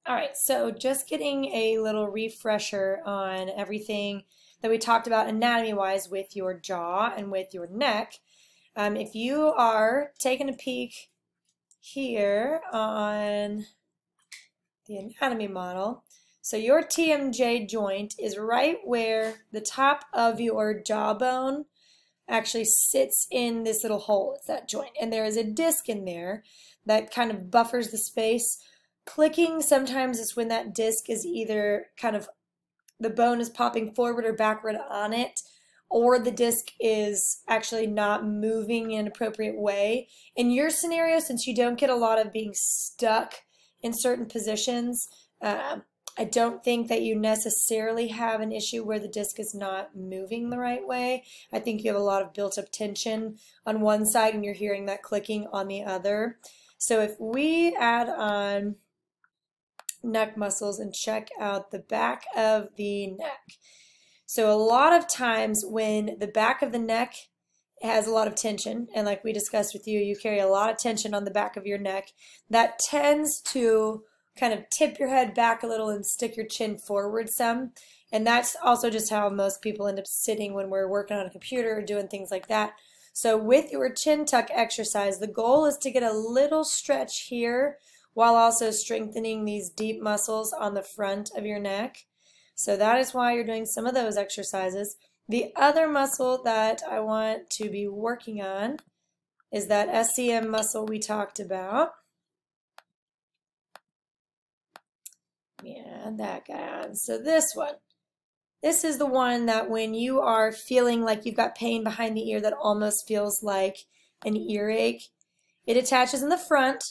All right, so just getting a little refresher on everything that we talked about anatomy-wise with your jaw and with your neck. If you are taking a peek here on the anatomy model, so your TMJ joint is right where the top of your jawbone actually sits in this little hole. It's that joint. And there is a disc in there that kind of buffers the space. Clicking sometimes is when that disc is either kind of the bone is popping forward or backward on it, or the disc is actually not moving in an appropriate way. In your scenario, since you don't get a lot of being stuck in certain positions, I don't think that you necessarily have an issue where the disc is not moving the right way. I think you have a lot of built up tension on one side and you're hearing that clicking on the other. So if we add on neck muscles and check out the back of the neck. So a lot of times when the back of the neck has a lot of tension, and like we discussed with you, you carry a lot of tension on the back of your neck, that tends to kind of tip your head back a little and stick your chin forward some. And that's also just how most people end up sitting when we're working on a computer or doing things like that. So with your chin tuck exercise, the goal is to get a little stretch here while also strengthening these deep muscles on the front of your neck. So that is why you're doing some of those exercises. The other muscle that I want to be working on is that SCM muscle we talked about. Yeah, that guy on. So this one. This is the one that when you are feeling like you've got pain behind the ear that almost feels like an earache, it attaches in the front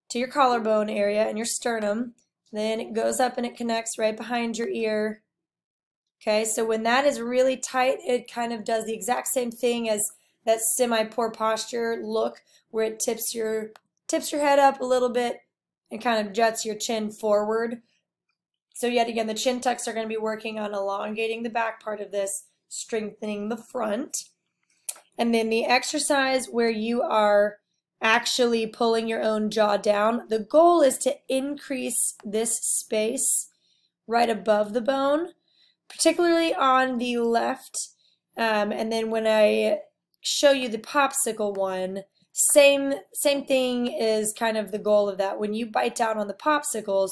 to your collarbone area and your sternum. Then it goes up and it connects right behind your ear. Okay, so when that is really tight, it kind of does the exact same thing as that semi-poor posture look where it tips your head up a little bit and kind of juts your chin forward. So yet again, the chin tucks are going to be working on elongating the back part of this, strengthening the front. And then the exercise where you are actually pulling your own jaw down, the goal is to increase this space right above the bone, particularly on the left. And then when I show you the popsicle one, same thing is kind of the goal of that. When you bite down on the popsicle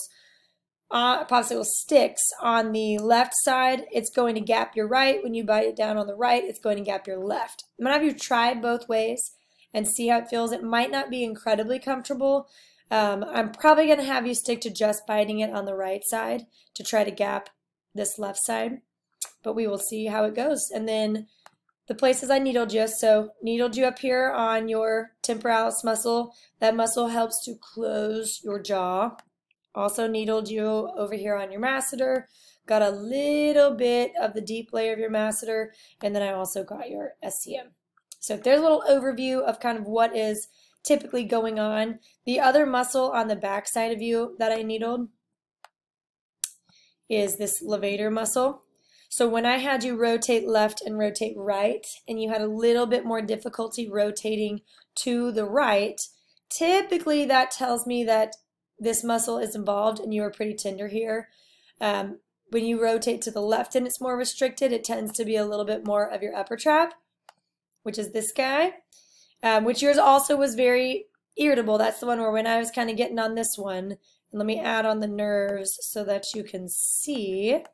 sticks on the left side, it's going to gap your right. When you bite it down on the right, it's going to gap your left. I'm going to have you try both ways and see how it feels. It might not be incredibly comfortable. I'm probably going to have you stick to just biting it on the right side to try to gap this left side, but we will see how it goes. And then the places I needled you, so needled you up here on your temporalis muscle. That muscle helps to close your jaw. Also needled you over here on your masseter. Got a little bit of the deep layer of your masseter, and then I also got your SCM. So there's a little overview of kind of what is typically going on. The other muscle on the back side of you that I needled is this levator muscle. So when I had you rotate left and rotate right, and you had a little bit more difficulty rotating to the right, typically that tells me that this muscle is involved and you are pretty tender here. When you rotate to the left and it's more restricted, it tends to be a little bit more of your upper trap, which is this guy, which yours also was very irritable. That's the one where when I was kind of getting on this one, and let me add on the nerves so that you can see.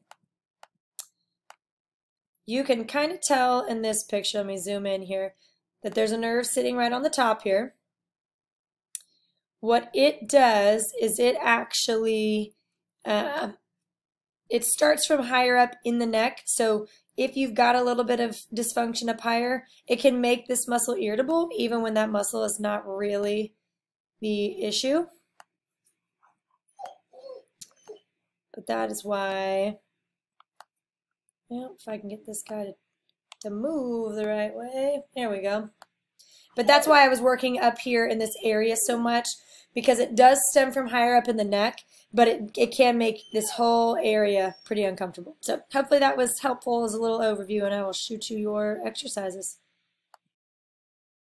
You can kind of tell in this picture, let me zoom in here, that there's a nerve sitting right on the top here. What it does is it actually, it starts from higher up in the neck. So if you've got a little bit of dysfunction up higher, it can make this muscle irritable even when that muscle is not really the issue. But that is why, well, if I can get this guy to move the right way, there we go. But that's why I was working up here in this area so much, because it does stem from higher up in the neck, but it can make this whole area pretty uncomfortable. So hopefully that was helpful as a little overview, and I will shoot you your exercises.